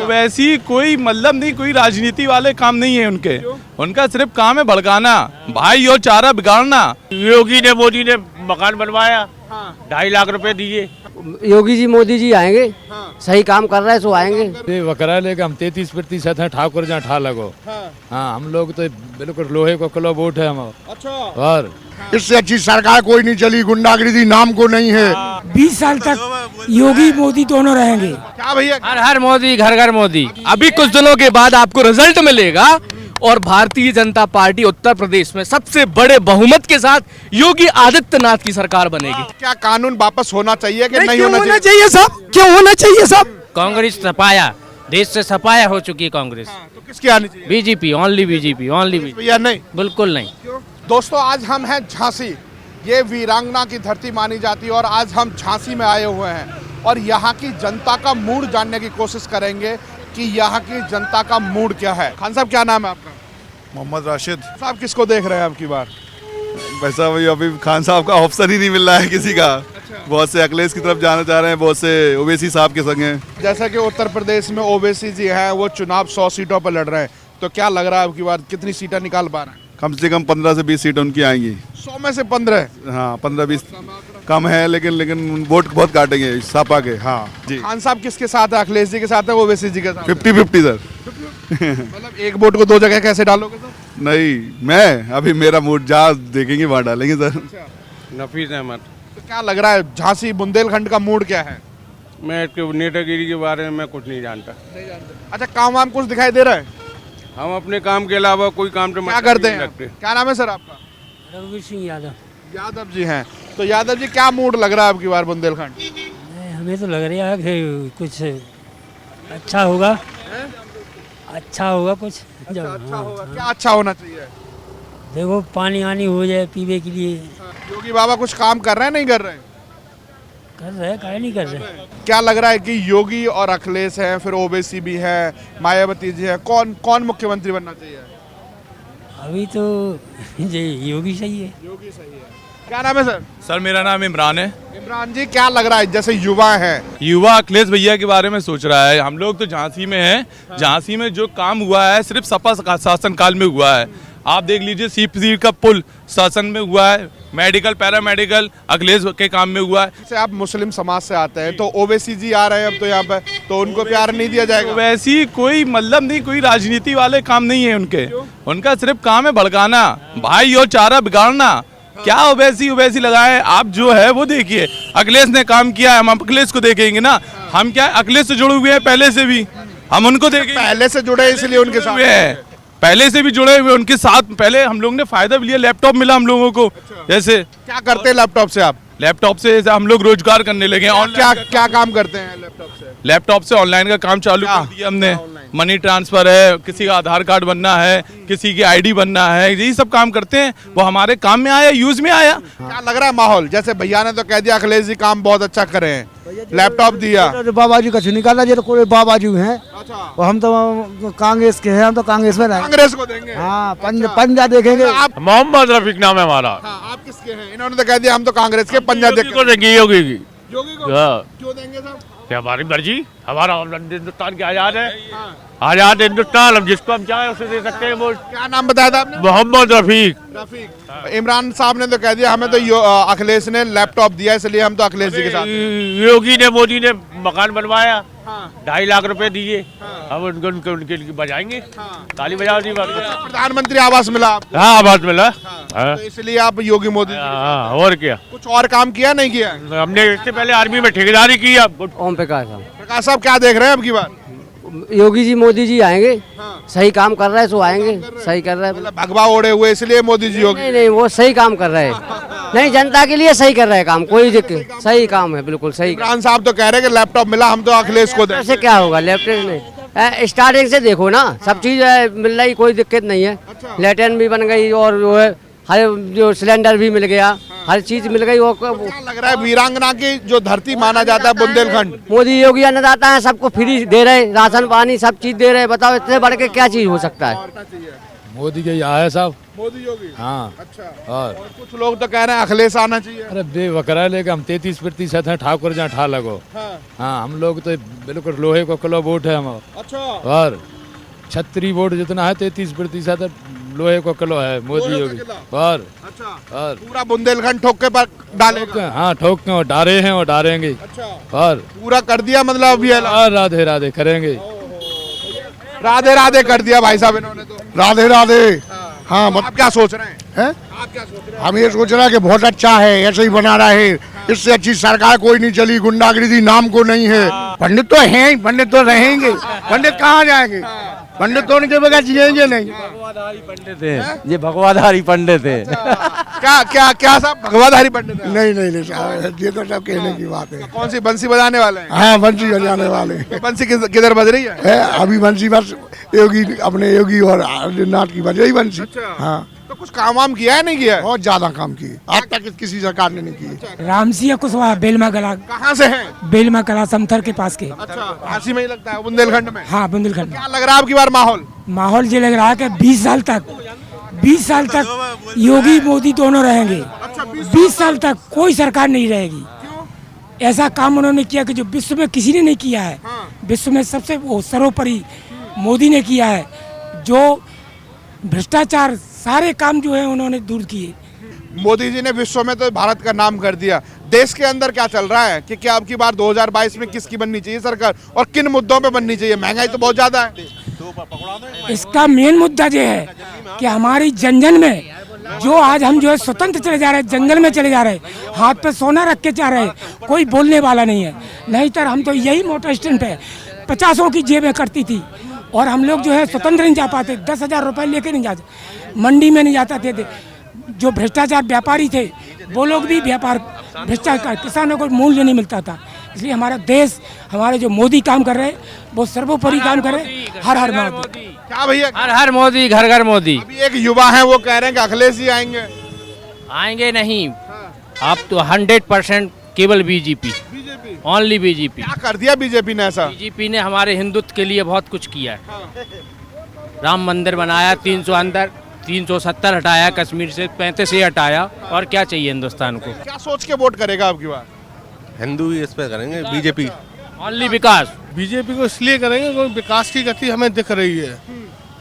वैसी कोई मतलब नहीं, कोई राजनीति वाले काम नहीं है उनके। उनका सिर्फ काम है भड़काना, भाई और चारा बिगाड़ना। योगी ने मोदी ने मकान बनवाया, 2.5 लाख रुपए दिए। योगी जी मोदी जी आएंगे, सही काम कर रहे हैं तो आएंगे। वकरा लेके हम 33% हैं, ठाकुर जहाँ ठा लगो। हाँ, हम लोग तो बिल्कुल लोहे को किलो वोट है हम। अच्छा। और इससे अच्छी सरकार कोई नहीं चली, गुंडागिरी नाम को नहीं है। 20 साल तक योगी मोदी दोनों रहेंगे। क्या भैया? हर हर मोदी, घर घर मोदी। अभी कुछ दिनों के बाद आपको रिजल्ट मिलेगा और भारतीय जनता पार्टी उत्तर प्रदेश में सबसे बड़े बहुमत के साथ योगी आदित्यनाथ की सरकार बनेगी। क्या कानून वापस होना चाहिए कि नहीं होना चाहिए सब? क्यों होना चाहिए सब? कांग्रेस सपाया, देश से सपाया हो चुकी है कांग्रेस। तो किसकी आनी चाहिए? BJP, only BJP, only BJP. भैया नहीं, बिल्कुल नहीं। दोस्तों आज हम हैं झांसी, ये वीरांगना की धरती मानी जाती है और आज हम झांसी में आए हुए हैं और यहाँ की जनता का मूड जानने की कोशिश करेंगे कि यहाँ की जनता का मूड क्या है। खान साहब क्या नाम है आपका? मोहम्मद राशिद साहब किसको देख रहे हैं आपकी बार? वैसा भाई अभी खान साहब का ऑप्शन ही नहीं मिल रहा है किसी का। बहुत से अखिलेश की तरफ जाना चाह रहे हैं, बहुत से ओवैसी साहब के संग हैं। जैसा कि उत्तर प्रदेश में ओवैसी जी हैं, वो चुनाव 100 सीटों पर लड़ रहे हैं, तो क्या लग रहा है आपकी बार कितनी सीटें निकाल पा रहे हैं? कम से कम 15 से 20 सीट उनकी आएंगी। 100 में से 15? हाँ, 15-20 कम है, लेकिन वोट बहुत काटेंगे सपा के। हाँ जी। खान साहब किसके साथ है? अखिलेश जी के साथ है, ओवैसी जी के साथ? 50-50 सर। मतलब एक वोट को दो जगह कैसे डालोगे सर? नहीं, मैं अभी मेरा मूड जहाँ देखेंगे वहाँ डालेंगे सर। नफीस अहमद। तो क्या लग रहा है झांसी बुंदेलखंड का मूड क्या है? मैं इसके नेतागिरी के बारे में मैं कुछ नहीं जानता। अच्छा, काम वाम कुछ दिखाई दे रहा है? हम अपने काम के अलावा कोई काम तो क्या करते हैं? क्या नाम है सर आपका? रघुवीर सिंह यादव। यादव जी हैं। तो यादव जी क्या मूड लग रहा है आपकी बार बुंदेलखंड? हमें तो लग रहा है कि कुछ अच्छा होगा, अच्छा होगा कुछ। अच्छा होगा। क्या अच्छा होना चाहिए? देखो पानी आनी हो जाए पीने के लिए। योगी बाबा कुछ काम कर रहे हैं नहीं कर रहे हैं? कर रहे हैं, काहे नहीं कर रहे। क्या लग रहा है कि योगी और अखिलेश हैं, फिर ओवैसी भी है, मायावती जी है, कौन मुख्यमंत्री बनना चाहिए? अभी तो योगी सही है। योगी सही है। क्या नाम है सर? सर मेरा नाम इमरान है। इमरान जी क्या लग रहा है, जैसे युवा हैं, युवा अखिलेश भैया के बारे में सोच रहा है। हम लोग तो झांसी में हैं। झांसी में जो काम हुआ है सिर्फ सपा शासन काल में हुआ है। आप देख लीजिए, सीपी का पुल शासन में हुआ है, मेडिकल पैरामेडिकल अखिलेश के काम में हुआ है। जैसे आप मुस्लिम समाज से आते हैं, तो ओवैसी जी आ रहे हैं अब तो यहाँ पे, तो उनको प्यार नहीं दिया जाएगा? वैसी कोई मतलब नहीं, कोई राजनीति वाले काम नहीं है उनके। उनका सिर्फ काम है भड़काना, भाई और चारा बिगाड़ना। क्या ओवैसी लगाए आप जो है वो देखिए। अखिलेश ने काम किया है, हम अखिलेश को देखेंगे ना। हम क्या अखिलेश से जुड़े हुए हैं पहले से भी, हम उनको देखेंगे। पहले से जुड़े इसलिए उनके साथ हैं, पहले से भी जुड़े हुए उनके साथ। पहले हम लोग ने फायदा भी लिया, लैपटॉप मिला हम लोगों को। जैसे क्या करते हैं लैपटॉप से आप? लैपटॉप से हम लोग रोजगार करने लगे। क्या काम करते हैं लैपटॉप से? लैपटॉप से ऑनलाइन का काम चालू कर दिया हमने। मनी ट्रांसफर है, किसी का आधार कार्ड बनना है, किसी की आईडी बनना है, यही सब काम करते हैं। वो हमारे काम में आया, यूज में आया। क्या लग रहा है माहौल? जैसे भैया ने तो कह दिया अखिलेश जी काम बहुत अच्छा करे हैं, लैपटॉप दिया। बाबा जी कुछ निकाला जी, तो कोई बाबा जी हैं। अच्छा। हम तो कांग्रेस के हैं, हम तो कांग्रेस में रहेंगे। कांग्रेस को देंगे? हाँ, पंजा देखेंगे। आप? मोहम्मद रफीक नाम है हमारा। हाँ, आप किसके हैं? इन्होंने तो कह दिया हम तो कांग्रेस के, पंजा योगी को देंगे, योगी की। योगी को हाँ। क्यों देंगे साहब? क्या हमारी मर्जी, हमारा हिंदुस्तान की आजाद है। आजाद हिंदुस्तान, हम जिसको हम चाहे उसे दे सकते हैं वोट। क्या नाम बताया था आपने? मोहम्मद रफीक। इमरान साहब ने तो कह दिया हमें तो अखिलेश ने लैपटॉप दिया, इसलिए हम तो अखिलेश जी के साथ हैं। योगी ने मोदी ने मकान बनवाया, 2.5 लाख रुपए दिए। हम उनके बजाएंगे, ताली बजाओ जी। प्रधानमंत्री आवास मिला आपको? हाँ, आवाज मिला। तो इसलिए आप योगी मोदी जी हाँ, और क्या? कुछ और काम किया नहीं किया? हमने इससे पहले आर्मी में ठेकेदारी की। ओम प्रकाश साहब। प्रकाश साहब क्या देख रहे हैं अब की बार? योगी जी मोदी जी आएंगे, सही काम कर रहे हैं तो आएंगे। सही कर रहे हैं, मतलब भगवा ओढ़े हुए इसलिए मोदी जी होगी? नहीं, वो सही काम कर रहे हैं। नहीं, जनता के लिए सही कर रहे हैं काम, कोई दिक्कत, सही काम है, बिल्कुल सही। इमरान साहब तो कह रहे हैं कि लैपटॉप मिला, हम तो अखिलेश को दें। ऐसे क्या होगा? लैपटॉप नहीं, स्टार्टिंग से देखो ना, सब चीज मिल रही, कोई दिक्कत नहीं है। लैट्रिन भी बन गई और जो है हर जो सिलेंडर भी मिल गया, हर चीज मिल गई। वो क्या लग रहा है वीरांगना की जो धरती माना जाता है बुंदेलखंड, मोदी योगी अन्नदाता है, सबको फ्री दे रहे, राशन पानी सब चीज दे रहे। बताओ इससे बढ़ के क्या चीज हो सकता है? मोदी के यहाँ है साहब, मोदी योगी। हाँ अच्छा। और कुछ लोग तो कह रहे हैं अखिलेश आना चाहिए। अरे बेवकरा लेके हम 33% हैं, ठाकुर जहाँ ठा लगो। हाँ हम लोग तो बिल्कुल लोहे को किलो वोट है हम। अच्छा। और 36 वोट जितना है 33% लोहे को किलो है मोदी योगी। और अच्छा। और पूरा बुंदेलखंड ठोक के पर डालेगा। हाँ ठोक के डारे हैं और डालेंगे। अच्छा। और पूरा कर दिया मतलब अभी ऐलान? और राधे राधे करेंगे। राधे राधे कर दिया भाई साहब इन्होंने तो। राधे राधे। हाँ आप क्या सोच रहे हैं? हैं? आप क्या सोच रहे हैं? हम ये सोच रहे हैं कि बहुत अच्छा है, ऐसे ही बना रहे। इससे अच्छी सरकार कोई नहीं चली, गुंडागर्दी नाम को नहीं है। पंडित तो हैं, पंडित तो रहेंगे, पंडित कहाँ जाएंगे? पंडित तो उनके बगैर जिएंगे नहीं। पंडित है ये, भगवाधारी पंडित है। क्या क्या क्या साहब भगवाधारी पंडित है? नहीं साहब, ये तो सब कहने की बात है। कौन सी बंसी बजाने वाले हैं? हाँ बंसी बजाने वाले बंसी किधर बज रही है? अभी बंसी बस योगी, अपने योगी और आदित्यनाथ की बज रही बंसी। हाँ तो कुछ काम वाम किया है नहीं किया? बहुत ज्यादा काम किए, आज तक किसी सरकार ने नहीं किए। रामसिंह कुशवाहा बेलमा कला, कहाँ से हैं? बेलमा कला समथर के पास के। अच्छा, झांसी में ही लगता है, बुंदेलखंड में। हाँ बुंदेलखंड में। क्या लग रहा है आपकी बार माहौल? माहौल ये लग रहा है कि 20 साल तक योगी मोदी दोनों रहेंगे। 20 साल तक कोई सरकार नहीं रहेगी। ऐसा काम उन्होंने किया कि जो विश्व में किसी ने नहीं किया है। विश्व में सबसे सर्वोपरि मोदी ने किया है। जो भ्रष्टाचार सारे काम जो है उन्होंने दूर किए। मोदी जी ने विश्व में तो भारत का नाम कर दिया। देश के अंदर क्या चल रहा है कि क्या अब की बार 2022 में किसकी बननी चाहिए सरकार और किन मुद्दों पे बननी चाहिए? महंगाई तो बहुत ज्यादा है। इसका मेन मुद्दा ये है कि हमारी जन जन में जो आज हम जो है स्वतंत्र चले जा रहे हैं, जंगल में चले जा रहे हैं, हाथ पे सोना रख के जा रहे हैं, कोई बोलने वाला नहीं है। नहीं तो हम तो यही मोटर स्टैंड पे 50 की जेबें करती थी और हम लोग जो है स्वतंत्र नहीं जा पाते। 10,000 रुपये लेके नहीं जाते, मंडी में नहीं जाता थे। जो भ्रष्टाचार व्यापारी थे वो लोग भी व्यापार भ्रष्टाचार, किसानों को मूल्य नहीं मिलता था। इसलिए हमारा देश, हमारे जो मोदी काम कर रहे हैं वो सर्वोपरि काम कर रहे हैं। हर हर मोदी। क्या भैया? हर हर मोदी, घर घर मोदी। अभी एक युवा है वो कह रहे हैं कि अखिलेश जी आएंगे। आएंगे नहीं, आप तो 100% केवल बीजेपी, ओनली बीजेपी। क्या कर दिया बीजेपी ने ऐसा? बीजेपी ने हमारे हिंदुत्व के लिए बहुत कुछ किया है। राम मंदिर बनाया, 370 हटाया, कश्मीर से 35 से हटाया। और क्या चाहिए हिंदुस्तान को? क्या सोच के वोट करेगा आपकी बार? हिंदू ही इस पे करेंगे, बीजेपी। ओनली विकास। बीजेपी को इसलिए करेंगे क्योंकि विकास की गति हमें दिख रही है।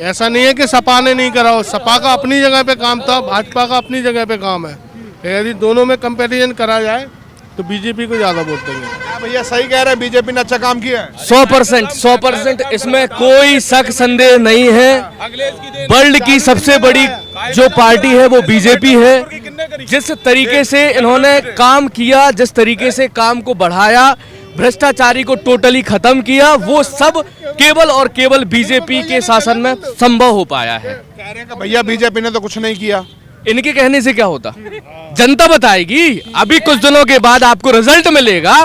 ऐसा नहीं है कि सपा ने नहीं करा हो, सपा का अपनी जगह पे काम था, भाजपा का अपनी जगह पे काम है। यदि दोनों में कंपैरिजन करा जाए तो बीजेपी को ज्यादा वोट देंगे। क्या भैया सही कह रहे हैं, बीजेपी ने अच्छा काम किया है? 100% इसमें कोई शक संदेह नहीं है। वर्ल्ड की सबसे बड़ी जो पार्टी है वो बीजेपी है। जिस तरीके से इन्होंने काम किया, जिस तरीके से काम को बढ़ाया, भ्रष्टाचारी को टोटली खत्म किया, वो सब केवल और केवल बीजेपी के शासन में संभव हो पाया है। कह रहे हैं कि भैया बीजेपी ने तो कुछ नहीं किया। इनके कहने से क्या होता, जनता बताएगी। अभी कुछ दिनों के बाद आपको रिजल्ट मिलेगा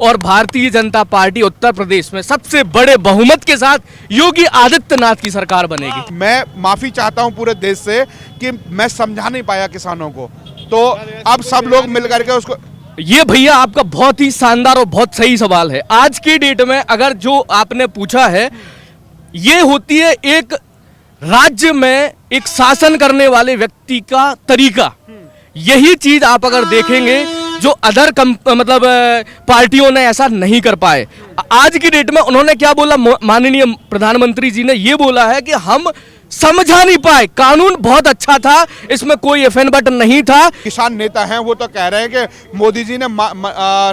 और भारतीय जनता पार्टी उत्तर प्रदेश में सबसे बड़े बहुमत के साथ योगी आदित्यनाथ की सरकार बनेगी। मैं माफी चाहता हूं पूरे देश से कि मैं समझा नहीं पाया किसानों को, तो अब सब लोग मिल करके उसको। ये भैया आपका बहुत ही शानदार और बहुत सही सवाल है। आज की डेट में अगर जो आपने पूछा है, ये होती है एक राज्य में एक शासन करने वाले व्यक्ति का तरीका। यही चीज आप अगर देखेंगे जो अदर मतलब पार्टियों ने ऐसा नहीं कर पाए। आज की डेट में उन्होंने क्या बोला, माननीय प्रधानमंत्री जी ने ये बोला है कि हम समझा नहीं पाए, कानून बहुत अच्छा था, इसमें कोई FN बटन नहीं था। किसान नेता हैं वो तो कह रहे हैं कि मोदी जी ने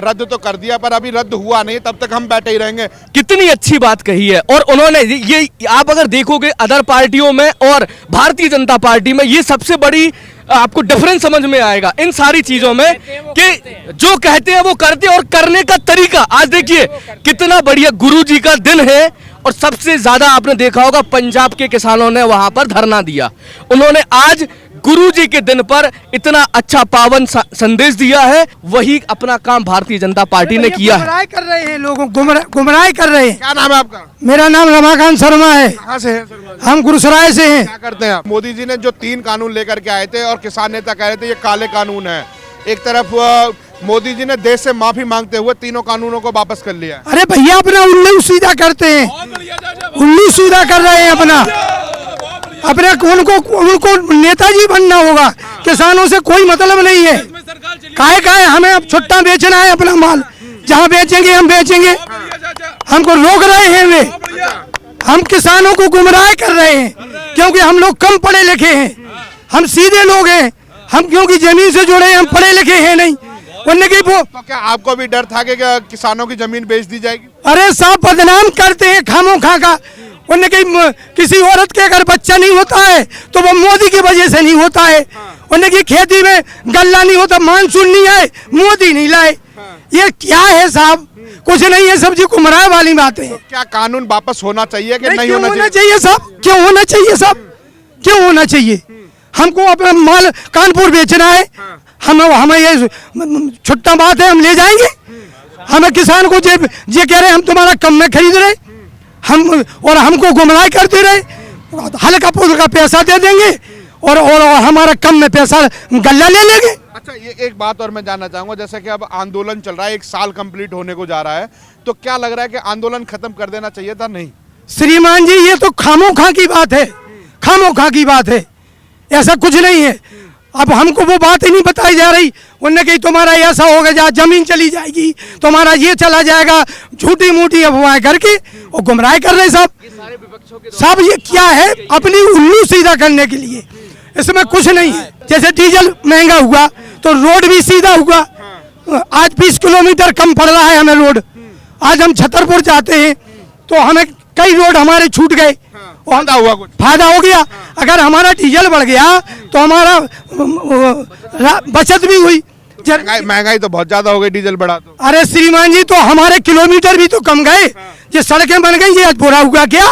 रद्द तो कर दिया पर अभी रद्द हुआ नहीं, तब तक हम बैठे ही रहेंगे। कितनी अच्छी बात कही है। और उन्होंने ये आप अगर देखोगे अदर पार्टियों में और भारतीय जनता पार्टी में, ये सबसे बड़ी आपको डिफरेंस समझ में आएगा इन सारी चीजों में कि जो कहते हैं वो करते हैं और करने का तरीका। आज देखिए कितना बढ़िया गुरुजी का दिन है और सबसे ज्यादा आपने देखा होगा पंजाब के किसानों ने वहां पर धरना दिया। उन्होंने आज गुरुजी के दिन पर इतना अच्छा पावन संदेश दिया है। वही अपना काम भारतीय जनता पार्टी ने किया है। गुमराह कर रहे हैं लोगों, गुमराह कर रहे हैं। क्या नाम है आपका? मेरा नाम रमाकांत शर्मा है। कहाँ से है? हम गुरुसराय से हैं। क्या करते हैं आप? मोदी जी ने जो 3 कानून लेकर के आए थे और किसान नेता कह रहे थे ये काले कानून है। एक तरफ मोदी जी ने देश से माफी मांगते हुए तीनों कानूनों को वापस कर लिया। अरे भैया अपना उल्लू सीधा करते हैं, उल्लू सीधा कर रहे हैं अपना। अपने उनको नेताजी बनना होगा। किसानों से कोई मतलब नहीं है। काहे हमें अब छुट्टा बेचना है अपना माल, जहाँ बेचेंगे हम बेचेंगे। हमको रोक रहे हैं वे, हम किसानों को गुमराह कर रहे हैं, क्योंकि हम लोग कम पढ़े लिखे हैं, हम सीधे लोग हैं, हम क्योंकि जमीन से जुड़े हैं, हम पढ़े लिखे हैं नहीं। उनकी तो क्या आपको भी डर था कि क्या किसानों की जमीन बेच दी जाएगी? अरे साहब बदनाम करते हैं खामों खा का। उनकी किसी औरत के अगर बच्चा नहीं होता है तो वो मोदी की वजह से नहीं होता है। उनकी खेती में गल्ला नहीं होता, मानसून नहीं आए, मोदी नहीं लाए। ये क्या है साहब? कुछ नहीं है, सब्जी गुमराह वाली बातें हैं। क्या कानून वापस होना चाहिए कि नहीं होना चाहिए साहब? क्यों होना चाहिए साहब? क्यों होना चाहिए? हमको अपना माल कानपुर बेचना है, हमें ये छुट्टा बात है, हम ले जाएंगे। हमें किसान को जे कह रहे हम तुम्हारा कम में खरीद रहे, हम और हमको गुमराह करते रहे, हल्का फुल्का पैसा दे देंगे और हमारा कम में पैसा गल्ला ले लेंगे। अच्छा, ये एक बात और मैं जानना चाहूंगा, जैसे कि अब आंदोलन चल रहा है, 1 साल कंप्लीट होने को जा रहा है, तो क्या लग रहा है कि आंदोलन खत्म कर देना चाहिए था? नहीं श्रीमान जी, ये तो खामोखा की बात है, खामोखा की बात है, ऐसा कुछ नहीं है। अब हमको वो बात ही नहीं बताई जा रही। उनने कही तुम्हारा ऐसा होगा, जहाँ जमीन चली जाएगी, तुम्हारा ये चला जाएगा, झूठी मूठी अफवाहें करके और गुमराह कर रहे साहब। ये क्या है? अपनी उल्लू सीधा करने के लिए, इसमें कुछ नहीं है। जैसे डीजल महंगा हुआ तो रोड भी सीधा हुआ। आज 20 किलोमीटर कम पड़ रहा है हमें रोड। आज हम छतरपुर जाते हैं तो हमें कई रोड हमारे छूट गए, फायदा हो गया। अगर हमारा डीजल बढ़ गया तो हमारा बचत भी हुई। महंगाई तो बहुत ज्यादा हो गई, डीजल बढ़ा तो। अरे श्रीमान जी, तो हमारे किलोमीटर भी तो कम गए, ये सड़कें बन गई, ये आज बुरा हुआ क्या?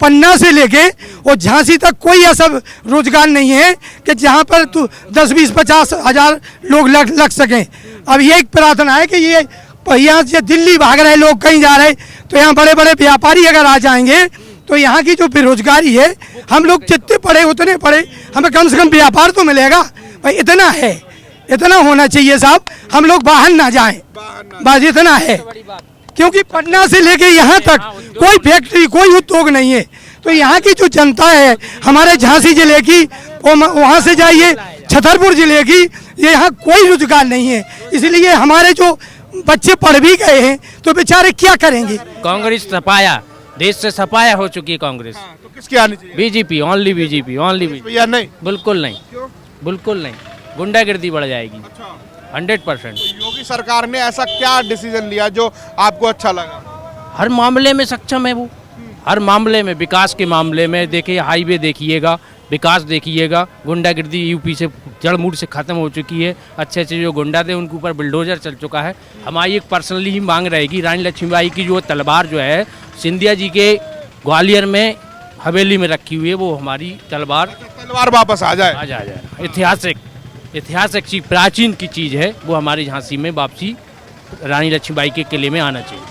पन्ना से लेके और झांसी तक कोई ऐसा रोजगार नहीं है कि जहां पर 10, 20, 50 हजार लोग लग सकें। अब ये एक प्रार्थना है कि ये यहाँ से दिल्ली भाग रहे लोग, कहीं जा रहे, तो यहाँ बड़े बड़े व्यापारी अगर आ जाएंगे तो यहाँ की जो बेरोजगारी है, हम लोग जितने पढ़े उतने पढ़े, हमें कम से कम व्यापार तो मिलेगा भाई। इतना है, इतना होना चाहिए साहब, हम लोग बाहर ना जाएं, बस इतना है। क्योंकि पटना से लेके यहाँ तक कोई फैक्ट्री, कोई उद्योग नहीं है। तो यहाँ की जो जनता है, हमारे झांसी जिले की, वहाँ से जाइए छतरपुर जिले की, ये यहाँ कोई रोजगार नहीं है। इसलिए हमारे जो बच्चे पढ़ भी गए हैं तो बेचारे क्या करेंगे? कांग्रेस सपाया, देश से सफाया हो चुकी है कांग्रेस। तो किसकी आनी चाहिए? BJP, only BJP, only BJP. या नहीं? बिल्कुल नहीं, बिल्कुल नहीं, गुंडागिर्दी बढ़ जाएगी 100%। योगी सरकार ने ऐसा क्या डिसीजन लिया जो आपको अच्छा लगा? हर मामले में सक्षम है वो, हर मामले में, विकास के मामले में देखिए, हाईवे देखिएगा, विकास देखिएगा, गुंडागिर्दी यूपी से जड़ मूड से खत्म हो चुकी है। अच्छे अच्छे जो गुंडा थे उनके ऊपर बुलडोजर चल चुका है। हमारी एक पर्सनली ही मांग रहेगी, रानी लक्ष्मीबाई की जो तलवार जो है सिंधिया जी के ग्वालियर में हवेली में रखी हुई है, वो हमारी तलवार वापस आ जाए। आ जाए। ऐतिहासिक चीज, प्राचीन की चीज़ है, वो हमारी झांसी में वापसी रानी लक्ष्मीबाई के किले में आना चाहिए।